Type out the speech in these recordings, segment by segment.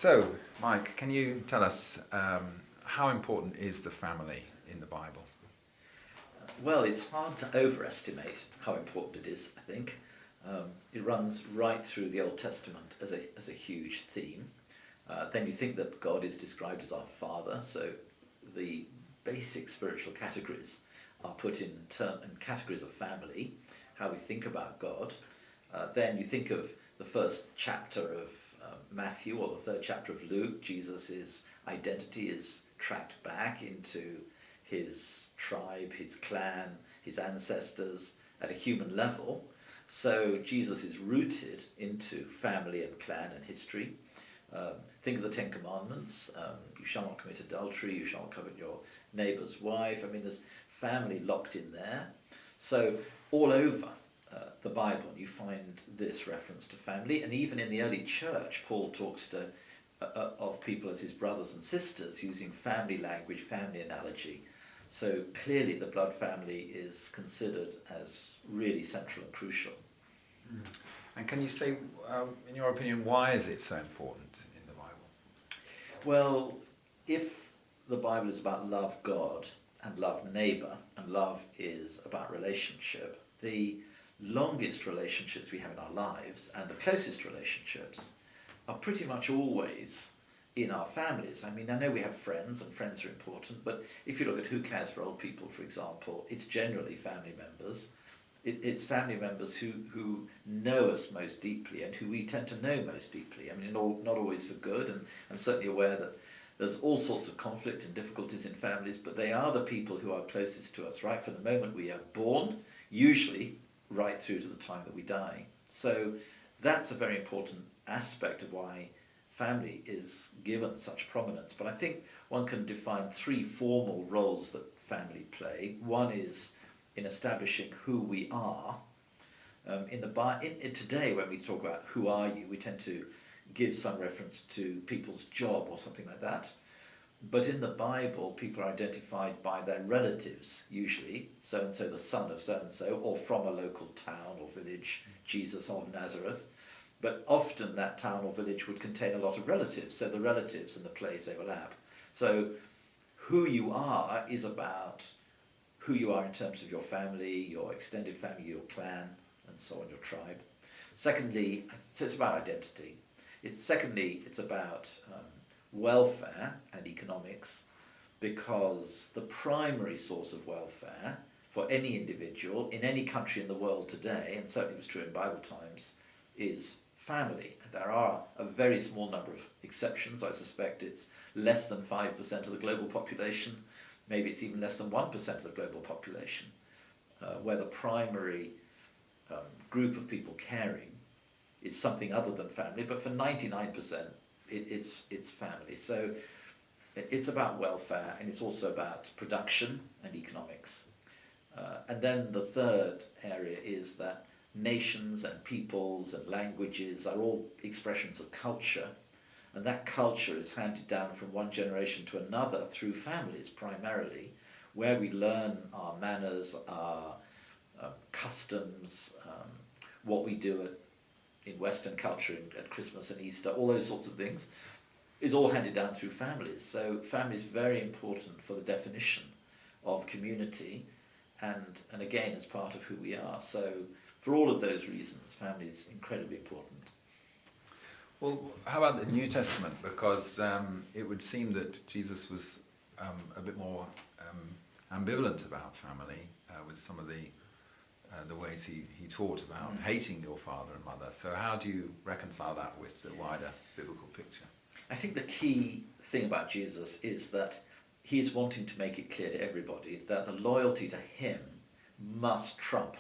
So, Mike, can you tell us how important is the family in the Bible? Well, it's hard to overestimate how important it is, I think. It runs right through the Old Testament as a huge theme. Then you think that God is described as our Father, so the basic spiritual categories are put in categories of family, how we think about God. Then you think of the first chapter of Matthew or the third chapter of Luke. Jesus' identity is tracked back into his tribe, his clan, his ancestors at a human level. So Jesus is rooted into family and clan and history. Think of the Ten Commandments. You shall not commit adultery, you shall not covet your neighbour's wife. I mean, there's family locked in there. So all over the Bible you find this reference to family, and even in the early church Paul talks of people as his brothers and sisters, using family language, family analogy. So clearly the blood family is considered as really central and crucial. And can you say, in your opinion, why is it so important in the Bible? Well, if the Bible is about love God and love neighbour, and love is about relationship, the longest relationships we have in our lives and the closest relationships are pretty much always in our families. I mean, I know we have friends, and friends are important, but if you look at Who Cares for Old People, for example, it's generally family members. It's family members who know us most deeply and who we tend to know most deeply. I mean, not always for good, and I'm certainly aware that there's all sorts of conflict and difficulties in families, but they are the people who are closest to us, right from the moment we are born, usually right through to the time that we die. So that's a very important aspect of why family is given such prominence. But I think one can define three formal roles that family play. One is in establishing who we are. Today, when we talk about who are you, we tend to give some reference to people's job or something like that. But in the Bible, people are identified by their relatives, usually, so-and-so the son of so-and-so, or from a local town or village, Jesus of Nazareth. But often that town or village would contain a lot of relatives, so the relatives and the place overlap. So who you are is about who you are in terms of your family, your extended family, your clan, and so on, your tribe. Secondly, so it's about identity. Secondly, it's about welfare and economics, because the primary source of welfare for any individual in any country in the world today, and certainly was true in Bible times, is family. There are a very small number of exceptions. I suspect it's less than 5% of the global population. Maybe it's even less than 1% of the global population, where the primary group of people caring is something other than family. But for 99%, it's family. So it's about welfare, and it's also about production and economics. And then the third area is that nations and peoples and languages are all expressions of culture, and that culture is handed down from one generation to another through families primarily, where we learn our manners, our customs, what we do in Western culture at Christmas and Easter, all those sorts of things, is all handed down through families. So family is very important for the definition of community, and again, as part of who we are. So for all of those reasons, family is incredibly important. Well, how about the New Testament? Because it would seem that Jesus was a bit more ambivalent about family with some of the ways he taught about hating your father and mother. So how do you reconcile that with the wider biblical picture? I think the key thing about Jesus is that he's wanting to make it clear to everybody that the loyalty to him must trump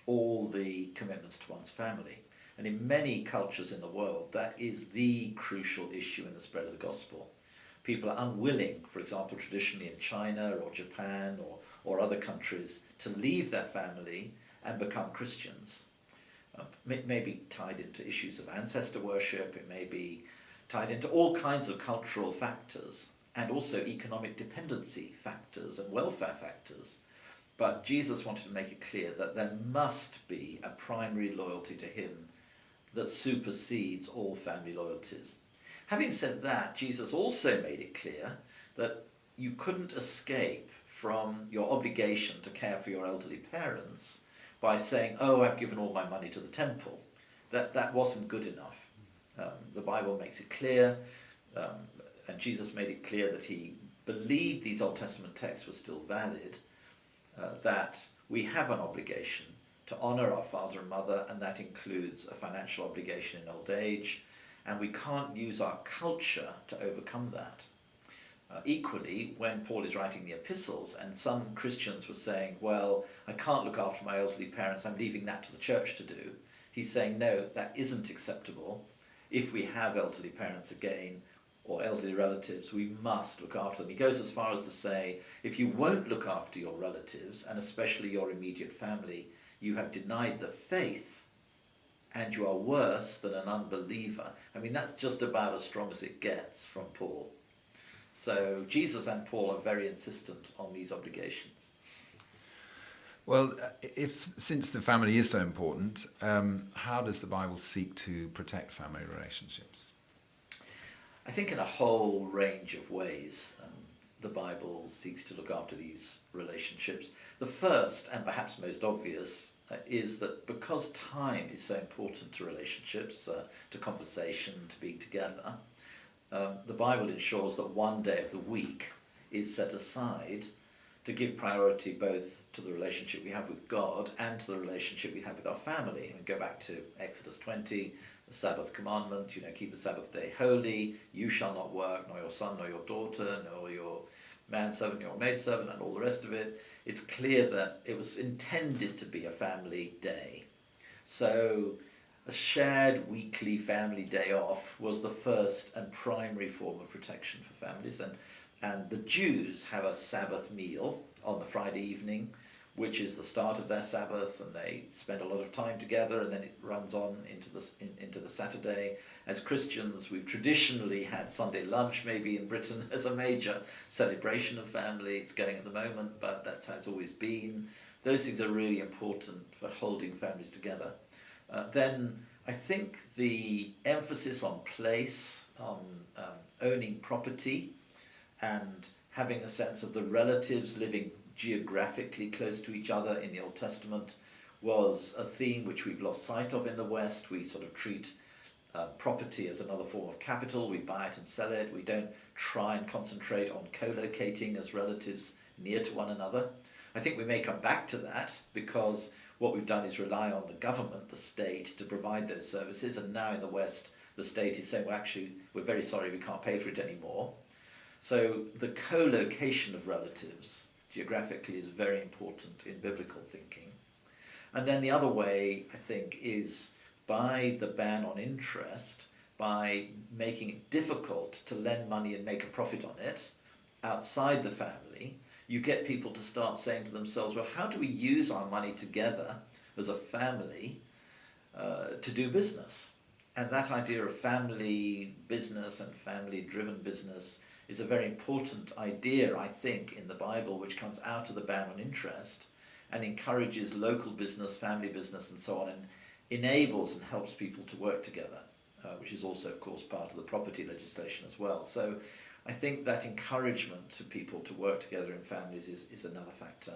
all the commitments to one's family. And in many cultures in the world, that is the crucial issue in the spread of the gospel. People are unwilling, for example, traditionally in China or Japan or other countries, to leave their family and become Christians. It may be tied into issues of ancestor worship, it may be tied into all kinds of cultural factors, and also economic dependency factors and welfare factors. But Jesus wanted to make it clear that there must be a primary loyalty to him that supersedes all family loyalties. Having said that, Jesus also made it clear that you couldn't escape from your obligation to care for your elderly parents by saying, oh, I've given all my money to the temple. That wasn't good enough. The Bible makes it clear, and Jesus made it clear that he believed these Old Testament texts were still valid, that we have an obligation to honour our father and mother, and that includes a financial obligation in old age, and we can't use our culture to overcome that. Equally, when Paul is writing the epistles, and some Christians were saying, well, I can't look after my elderly parents, I'm leaving that to the church to do, he's saying, no, that isn't acceptable. If we have elderly parents again, or elderly relatives, we must look after them. He goes as far as to say, if you won't look after your relatives, and especially your immediate family, you have denied the faith, and you are worse than an unbeliever. I mean, that's just about as strong as it gets from Paul. So Jesus and Paul are very insistent on these obligations. Well, since the family is so important, how does the Bible seek to protect family relationships? I think in a whole range of ways, the Bible seeks to look after these relationships. The first, and perhaps most obvious, is that because time is so important to relationships, to conversation, to being together, the Bible ensures that one day of the week is set aside to give priority both to the relationship we have with God and to the relationship we have with our family. And go back to Exodus 20, the Sabbath commandment, keep the Sabbath day holy, you shall not work, nor your son, nor your daughter, nor your manservant, nor your maidservant, and all the rest of it. It's clear that it was intended to be a family day. So a shared weekly family day off was the first and primary form of protection for families. And the Jews have a Sabbath meal on the Friday evening, which is the start of their Sabbath, and they spend a lot of time together, and then it runs on into the Saturday. As Christians, we've traditionally had Sunday lunch, maybe in Britain, as a major celebration of family. It's going at the moment, but that's how it's always been. Those things are really important for holding families together. Then I think the emphasis on place, on owning property, and having a sense of the relatives living geographically close to each other in the Old Testament was a theme which we've lost sight of in the West. We sort of treat property as another form of capital. We buy it and sell it. We don't try and concentrate on co-locating as relatives near to one another. I think we may come back to that because what we've done is rely on the government, the state, to provide those services, and now in the West the state is saying, well, actually, we're very sorry, we can't pay for it anymore. So the co-location of relatives geographically is very important in biblical thinking. And then the other way, I think, is by the ban on interest, by making it difficult to lend money and make a profit on it outside the family, you get people to start saying to themselves, well, how do we use our money together as a family to do business? And that idea of family business and family-driven business is a very important idea, I think, in the Bible, which comes out of the ban on interest and encourages local business, family business, and so on, and enables and helps people to work together, which is also, of course, part of the property legislation as well. So I think that encouragement to people to work together in families is another factor.